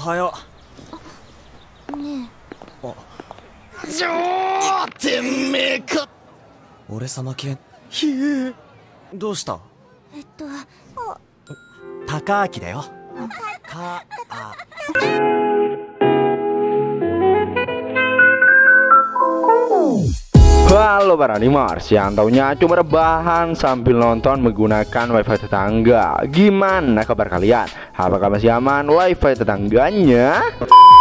はよう。ねてめえか。俺様系。ひえ。どうした？え、高明だよ。かあ。Halo para animers yang taunya cuma rebahan sambil nonton menggunakan wifi tetangga. Gimana kabar kalian? Apakah masih aman wifi tetangganya?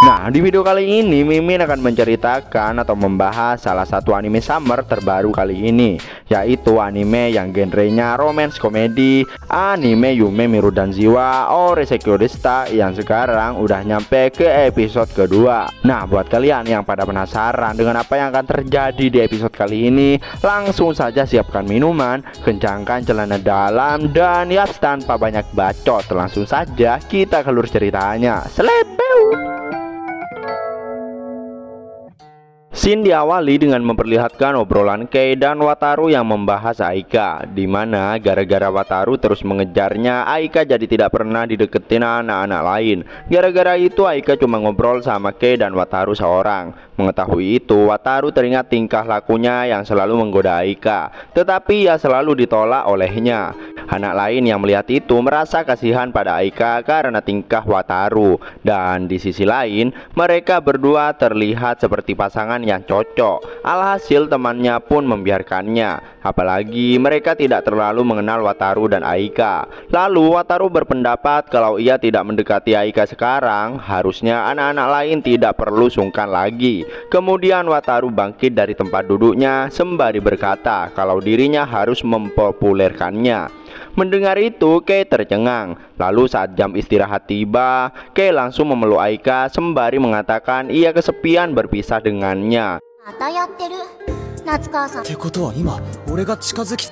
Nah, di video kali ini Mimin akan menceritakan atau membahas salah satu anime summer terbaru kali ini, yaitu anime yang genrenya romance komedi, anime Yume Miru Danziwa Oresekyo Desta yang sekarang udah nyampe ke episode kedua. Nah, buat kalian yang pada penasaran dengan apa yang akan terjadi di episode kali ini, langsung saja siapkan minuman, kencangkan celana dalam, dan yaps, tanpa banyak bacot, langsung saja kita keluar ceritanya. Selepeu. Scene diawali dengan memperlihatkan obrolan Kei dan Wataru yang membahas Aika, di mana gara-gara Wataru terus mengejarnya, Aika jadi tidak pernah dideketin anak-anak lain. Gara-gara itu Aika cuma ngobrol sama Kei dan Wataru seorang. Mengetahui itu, Wataru teringat tingkah lakunya yang selalu menggoda Aika, tetapi ia selalu ditolak olehnya. Anak lain yang melihat itu merasa kasihan pada Aika karena tingkah Wataru, dan di sisi lain mereka berdua terlihat seperti pasangan yang cocok. Alhasil temannya pun membiarkannya, apalagi mereka tidak terlalu mengenal Wataru dan Aika. Lalu Wataru berpendapat kalau ia tidak mendekati Aika sekarang, harusnya anak-anak lain tidak perlu sungkan lagi. Kemudian Wataru bangkit dari tempat duduknya sembari berkata kalau dirinya harus mempopulerkannya. Mendengar itu, Kei tercengang. Lalu saat jam istirahat tiba, Kei langsung memeluk Aika sembari mengatakan ia kesepian berpisah dengannya. またやってる。夏川さん。ってことは今俺が近づき。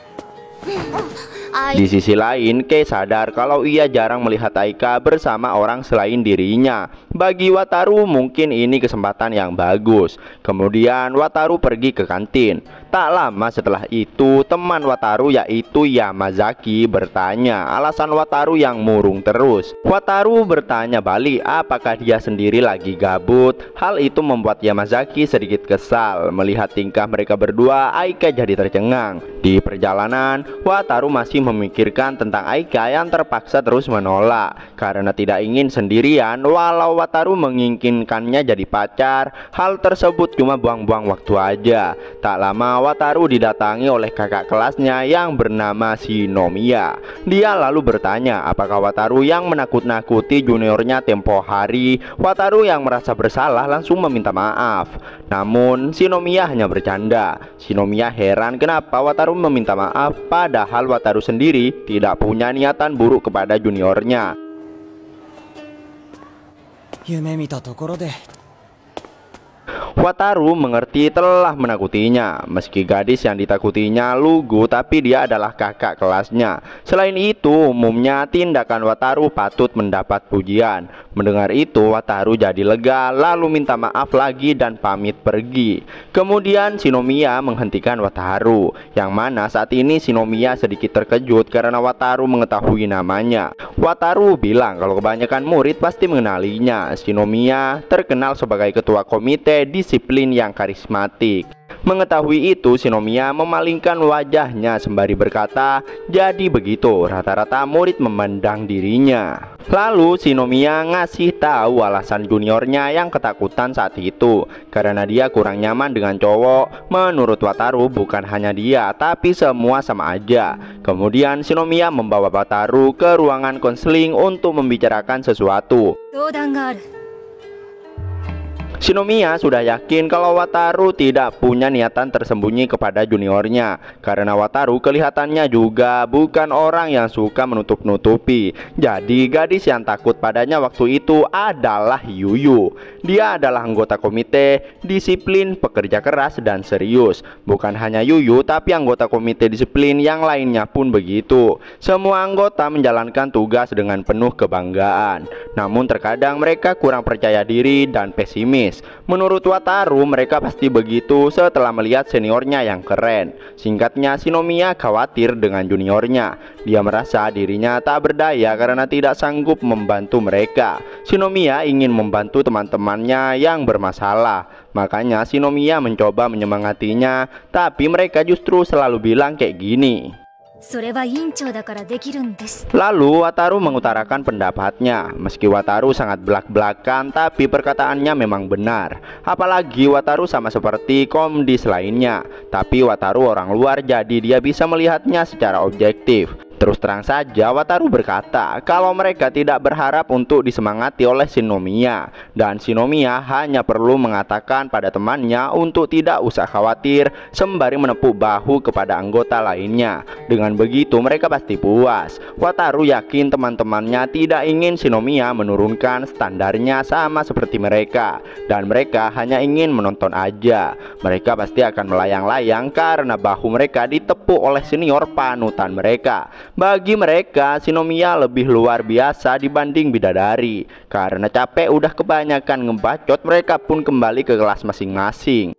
Di sisi lain, Kei sadar kalau ia jarang melihat Aika bersama orang selain dirinya. Bagi Wataru mungkin ini kesempatan yang bagus. Kemudian Wataru pergi ke kantin. Tak lama setelah itu, teman Wataru yaitu Yamazaki bertanya alasan Wataru yang murung terus. Wataru bertanya balik apakah dia sendiri lagi gabut. Hal itu membuat Yamazaki sedikit kesal. Melihat tingkah mereka berdua, Aika jadi tercengang. Di perjalanan, Wataru masih memikirkan tentang Aika yang terpaksa terus menolak karena tidak ingin sendirian. Walau Wataru menginginkannya jadi pacar, hal tersebut cuma buang-buang waktu aja. Tak lama Wataru didatangi oleh kakak kelasnya yang bernama Shinomiya. Dia lalu bertanya apakah Wataru yang menakut-nakuti juniornya tempo hari. Wataru yang merasa bersalah langsung meminta maaf. Namun Shinomiya hanya bercanda. Shinomiya heran kenapa Wataru meminta maaf padahal Wataru sendiri tidak punya niatan buruk kepada juniornya. 夢見たところで Wataru mengerti telah menakutinya. Meski gadis yang ditakutinya lugu, tapi dia adalah kakak kelasnya. Selain itu, umumnya tindakan Wataru patut mendapat pujian. Mendengar itu, Wataru jadi lega, lalu minta maaf lagi dan pamit pergi. Kemudian Shinomiya menghentikan Wataru, yang mana saat ini Shinomiya sedikit terkejut karena Wataru mengetahui namanya. Wataru bilang kalau kebanyakan murid pasti mengenalinya. Shinomiya terkenal sebagai ketua komite disiplin yang karismatik. Mengetahui itu, Shinomiya memalingkan wajahnya sembari berkata, jadi begitu rata-rata murid memandang dirinya. Lalu Shinomiya ngasih tahu alasan juniornya yang ketakutan saat itu karena dia kurang nyaman dengan cowok. Menurut Wataru bukan hanya dia, tapi semua sama aja. Kemudian Shinomiya membawa Wataru ke ruangan konseling untuk membicarakan sesuatu. Shinomiya sudah yakin kalau Wataru tidak punya niatan tersembunyi kepada juniornya karena Wataru kelihatannya juga bukan orang yang suka menutup-nutupi. Jadi gadis yang takut padanya waktu itu adalah Yuyu. Dia adalah anggota komite disiplin, pekerja keras dan serius. Bukan hanya Yuyu, tapi anggota komite disiplin yang lainnya pun begitu. Semua anggota menjalankan tugas dengan penuh kebanggaan. Namun terkadang mereka kurang percaya diri dan pesimis. pesimis. Menurut Wataru, mereka pasti begitu setelah melihat seniornya yang keren. Singkatnya, Shinomiya khawatir dengan juniornya. Dia merasa dirinya tak berdaya karena tidak sanggup membantu mereka. Shinomiya ingin membantu teman-temannya yang bermasalah. Makanya Shinomiya mencoba menyemangatinya, tapi mereka justru selalu bilang kayak gini. Lalu Wataru mengutarakan pendapatnya. Meski Wataru sangat belak-belakan, tapi perkataannya memang benar. Apalagi Wataru sama seperti komdis lainnya. Tapi Wataru orang luar, jadi dia bisa melihatnya secara objektif. Terus terang saja Wataru berkata kalau mereka tidak berharap untuk disemangati oleh Shinomiya, dan Shinomiya hanya perlu mengatakan pada temannya untuk tidak usah khawatir sembari menepuk bahu kepada anggota lainnya. Dengan begitu mereka pasti puas. Wataru yakin teman-temannya tidak ingin Shinomiya menurunkan standarnya sama seperti mereka, dan mereka hanya ingin menonton aja. Mereka pasti akan melayang-layang karena bahu mereka ditepuk oleh senior panutan mereka. Bagi mereka, Shinomiya lebih luar biasa dibanding bidadari. Karena capek udah kebanyakan ngebacot, mereka pun kembali ke kelas masing-masing.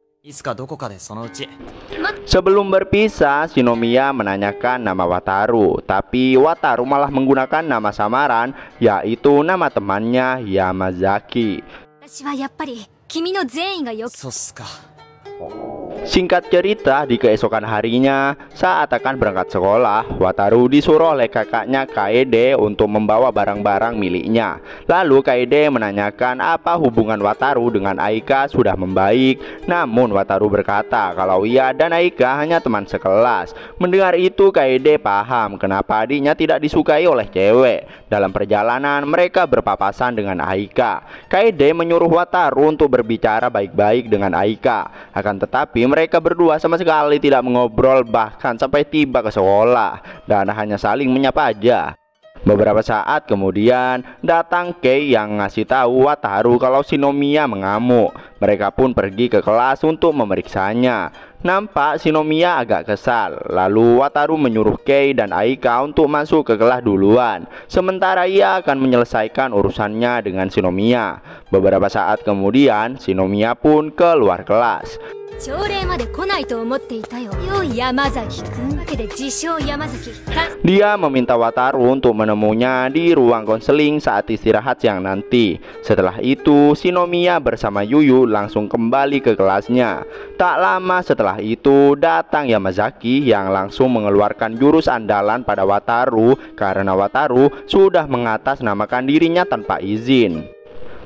Sebelum berpisah, Shinomiya menanyakan nama Wataru, tapi Wataru malah menggunakan nama samaran, yaitu nama temannya Yamazaki. Singkat cerita, di keesokan harinya saat akan berangkat sekolah, Wataru disuruh oleh kakaknya Kaede untuk membawa barang-barang miliknya. Lalu Kaede menanyakan apa hubungan Wataru dengan Aika sudah membaik. Namun Wataru berkata kalau ia dan Aika hanya teman sekelas. Mendengar itu Kaede paham kenapa adiknya tidak disukai oleh cewek. Dalam perjalanan mereka berpapasan dengan Aika. Kaede menyuruh Wataru untuk berbicara baik-baik dengan Aika. Akan tetapi mereka berdua sama sekali tidak mengobrol bahkan sampai tiba ke sekolah, dan hanya saling menyapa aja. Beberapa saat kemudian datang Kei yang ngasih tahu Wataru kalau Shinomiya mengamuk. Mereka pun pergi ke kelas untuk memeriksanya. Nampak Shinomiya agak kesal. Lalu Wataru menyuruh Kei dan Aika untuk masuk ke kelas duluan, sementara ia akan menyelesaikan urusannya dengan Shinomiya. Beberapa saat kemudian Shinomiya pun keluar kelas. Dia meminta Wataru untuk menemunya di ruang konseling saat istirahat siang nanti. Setelah itu Shinomiya bersama Yuyu langsung kembali ke kelasnya. Tak lama setelah itu datang Yamazaki yang langsung mengeluarkan jurus andalan pada Wataru karena Wataru sudah mengatasnamakan dirinya tanpa izin.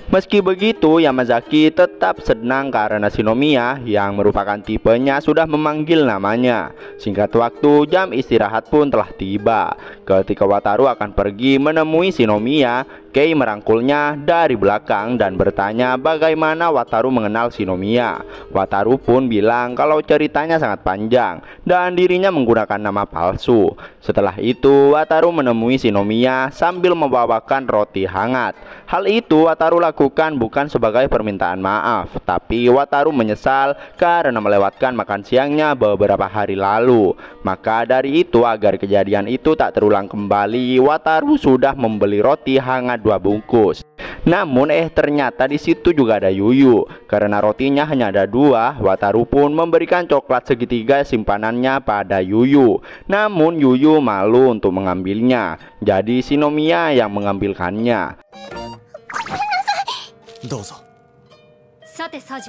Meski begitu, Yamazaki tetap senang karena Shinomiya yang merupakan tipenya sudah memanggil namanya. Singkat waktu, jam istirahat pun telah tiba. Ketika Wataru akan pergi menemui Shinomiya, Kei merangkulnya dari belakang dan bertanya bagaimana Wataru mengenal Shinomiya. Wataru pun bilang kalau ceritanya sangat panjang dan dirinya menggunakan nama palsu. Setelah itu, Wataru menemui Shinomiya sambil membawakan roti hangat. Hal itu Wataru lakukan bukan sebagai permintaan maaf, tapi Wataru menyesal karena melewatkan makan siangnya beberapa hari lalu. Maka dari itu, agar kejadian itu tak terulang kembali, Wataru sudah membeli roti hangat 2 bungkus. Namun ternyata di situ juga ada Yuyu. Karena rotinya hanya ada 2, Wataru pun memberikan coklat segitiga simpanannya pada Yuyu. Namun Yuyu malu untuk mengambilnya, jadi Shinomiya yang mengambilkannya.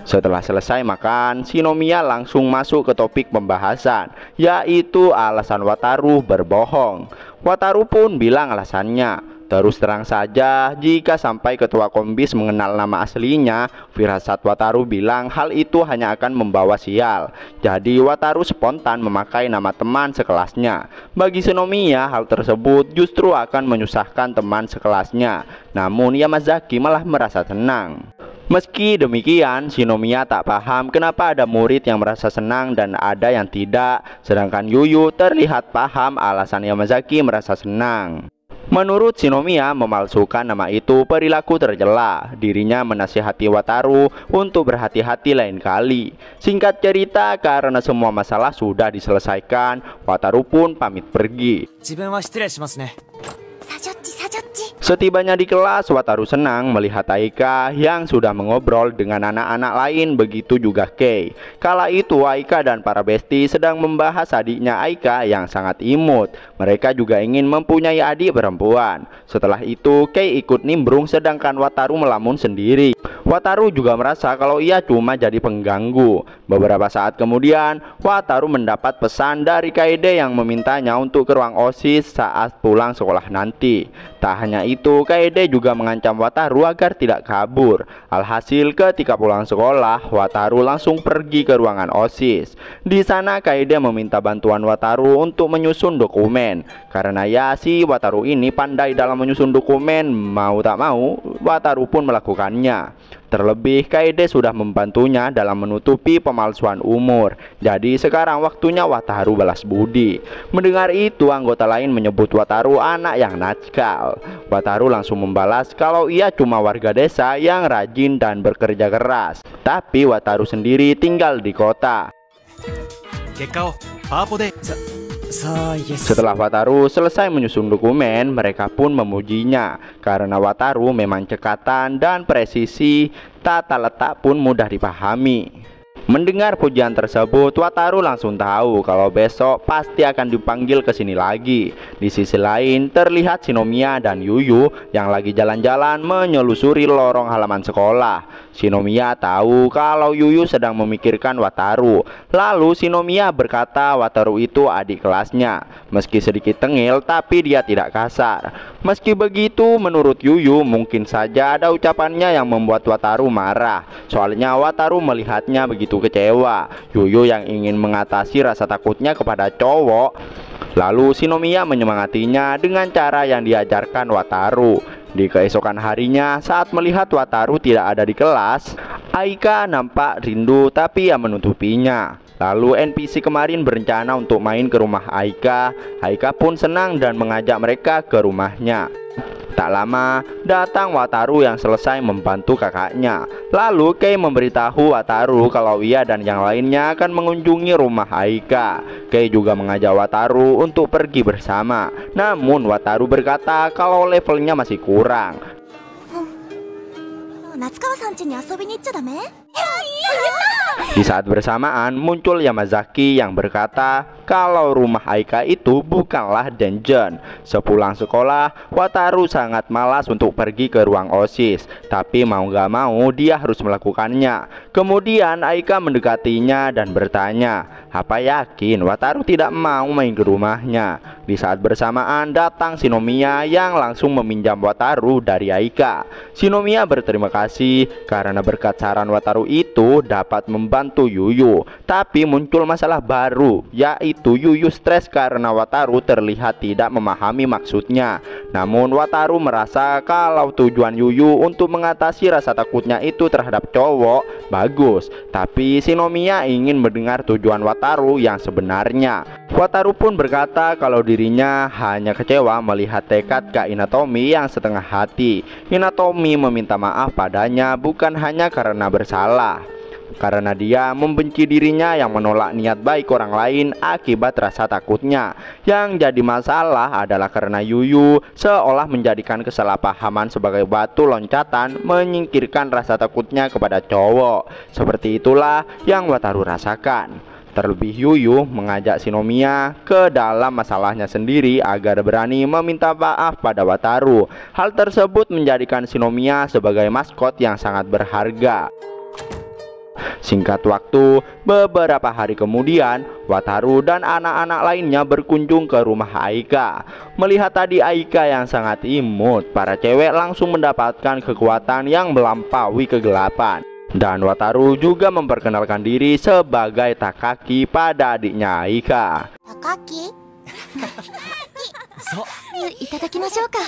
Setelah selesai makan, Shinomiya langsung masuk ke topik pembahasan, yaitu alasan Wataru berbohong. Wataru pun bilang alasannya. Terus terang saja, jika sampai ketua kombis mengenal nama aslinya, firasat Wataru bilang hal itu hanya akan membawa sial. Jadi Wataru spontan memakai nama teman sekelasnya. Bagi Shinomiya, hal tersebut justru akan menyusahkan teman sekelasnya. Namun Yamazaki malah merasa senang. Meski demikian, Shinomiya tak paham kenapa ada murid yang merasa senang dan ada yang tidak. Sedangkan Yuyu terlihat paham alasan Yamazaki merasa senang. Menurut Shinomiya, memalsukan nama itu perilaku tercela. Dirinya menasihati Wataru untuk berhati-hati lain kali. Singkat cerita, karena semua masalah sudah diselesaikan, Wataru pun pamit pergi. Setibanya di kelas, Wataru senang melihat Aika yang sudah mengobrol dengan anak-anak lain, begitu juga Kei. Kala itu Aika dan para besti sedang membahas adiknya Aika yang sangat imut. Mereka juga ingin mempunyai adik perempuan. Setelah itu Kei ikut nimbrung sedangkan Wataru melamun sendiri. Wataru juga merasa kalau ia cuma jadi pengganggu. Beberapa saat kemudian Wataru mendapat pesan dari Kaede yang memintanya untuk ke ruang OSIS saat pulang sekolah nanti. Tak hanya itu, Kaede juga mengancam Wataru agar tidak kabur. Alhasil ketika pulang sekolah, Wataru langsung pergi ke ruangan OSIS. Di sana Kaede meminta bantuan Wataru untuk menyusun dokumen. Karena ya si Wataru ini pandai dalam menyusun dokumen, mau tak mau Wataru pun melakukannya. Terlebih Kaede sudah membantunya dalam menutupi pemalsuan umur. Jadi sekarang waktunya Wataru balas budi. Mendengar itu, anggota lain menyebut Wataru anak yang nakal. Wataru langsung membalas kalau ia cuma warga desa yang rajin dan bekerja keras. Tapi Wataru sendiri tinggal di kota. Setelah Wataru selesai menyusun dokumen, mereka pun memujinya karena Wataru memang cekatan dan presisi, tata letak pun mudah dipahami. Mendengar pujian tersebut, Wataru langsung tahu kalau besok pasti akan dipanggil ke sini lagi. Di sisi lain, terlihat Shinomiya dan Yuyu yang lagi jalan-jalan menyelusuri lorong halaman sekolah. Shinomiya tahu kalau Yuyu sedang memikirkan Wataru. Lalu Shinomiya berkata Wataru itu adik kelasnya. Meski sedikit tengil, tapi dia tidak kasar. Meski begitu, menurut Yuyu mungkin saja ada ucapannya yang membuat Wataru marah. Soalnya Wataru melihatnya begitu kecewa. Yuyu yang ingin mengatasi rasa takutnya kepada cowok. Lalu Shinomiya menyemangatinya dengan cara yang diajarkan Wataru. Di keesokan harinya, saat melihat Wataru tidak ada di kelas, Aika nampak rindu tapi ia menutupinya. Lalu NPC kemarin berencana untuk main ke rumah Aika. Aika pun senang dan mengajak mereka ke rumahnya. Tak lama, datang Wataru yang selesai membantu kakaknya. Lalu Kei memberitahu Wataru kalau ia dan yang lainnya akan mengunjungi rumah Aika. Kei juga mengajak Wataru untuk pergi bersama. Namun Wataru berkata kalau levelnya masih kurang. Di saat bersamaan muncul Yamazaki yang berkata kalau rumah Aika itu bukanlah dungeon. Sepulang sekolah, Wataru sangat malas untuk pergi ke ruang OSIS, tapi mau gak mau dia harus melakukannya. Kemudian Aika mendekatinya dan bertanya, apa yakin Wataru tidak mau main ke rumahnya? Di saat bersamaan datang Shinomiya yang langsung meminjam Wataru dari Aika. Shinomiya berterima kasih karena berkat saran Wataru itu dapat membantu Yuyu. Tapi muncul masalah baru, yaitu Yuyu stres karena Wataru terlihat tidak memahami maksudnya. Namun Wataru merasa kalau tujuan Yuyu untuk mengatasi rasa takutnya itu terhadap cowok bagus. Tapi Shinomiya ingin mendengar tujuan Wataru yang sebenarnya. Wataru pun berkata kalau dirinya hanya kecewa melihat tekad Kak Inatomi yang setengah hati. Inatomi meminta maaf padanya bukan hanya karena bersalah, karena dia membenci dirinya yang menolak niat baik orang lain akibat rasa takutnya. Yang jadi masalah adalah karena Yuyu seolah menjadikan kesalahpahaman sebagai batu loncatan menyingkirkan rasa takutnya kepada cowok. Seperti itulah yang Wataru rasakan. Terlebih Yuyu mengajak Shinomiya ke dalam masalahnya sendiri agar berani meminta maaf pada Wataru. Hal tersebut menjadikan Shinomiya sebagai maskot yang sangat berharga. Singkat waktu, beberapa hari kemudian, Wataru dan anak-anak lainnya berkunjung ke rumah Aika. Melihat tadi Aika yang sangat imut, para cewek langsung mendapatkan kekuatan yang melampaui kegelapan. Dan Wataru juga memperkenalkan diri sebagai Takaki pada adiknya Aika. Takaki? Itadakimashou ka.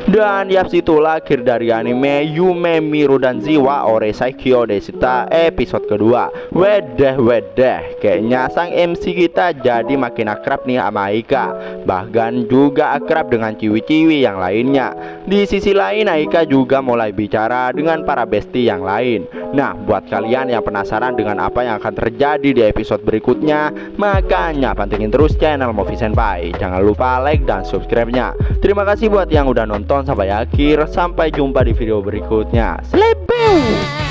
Dan ya situlah akhir dari anime Yume Miru dan Ziwa Ore Saikyo Desita episode kedua. Wedeh, kayaknya sang MC kita jadi makin akrab nih sama Aika. Bahkan juga akrab dengan ciwi-ciwi yang lainnya. Di sisi lain Aika juga mulai bicara dengan para bestie yang lain. Nah, buat kalian yang penasaran dengan apa yang akan terjadi di episode berikutnya, makanya pantengin terus channel Movie Senpai. Jangan lupa like dan subscribe-nya. Terima kasih buat yang udah nonton sampai akhir. Sampai jumpa di video berikutnya. Sleeping.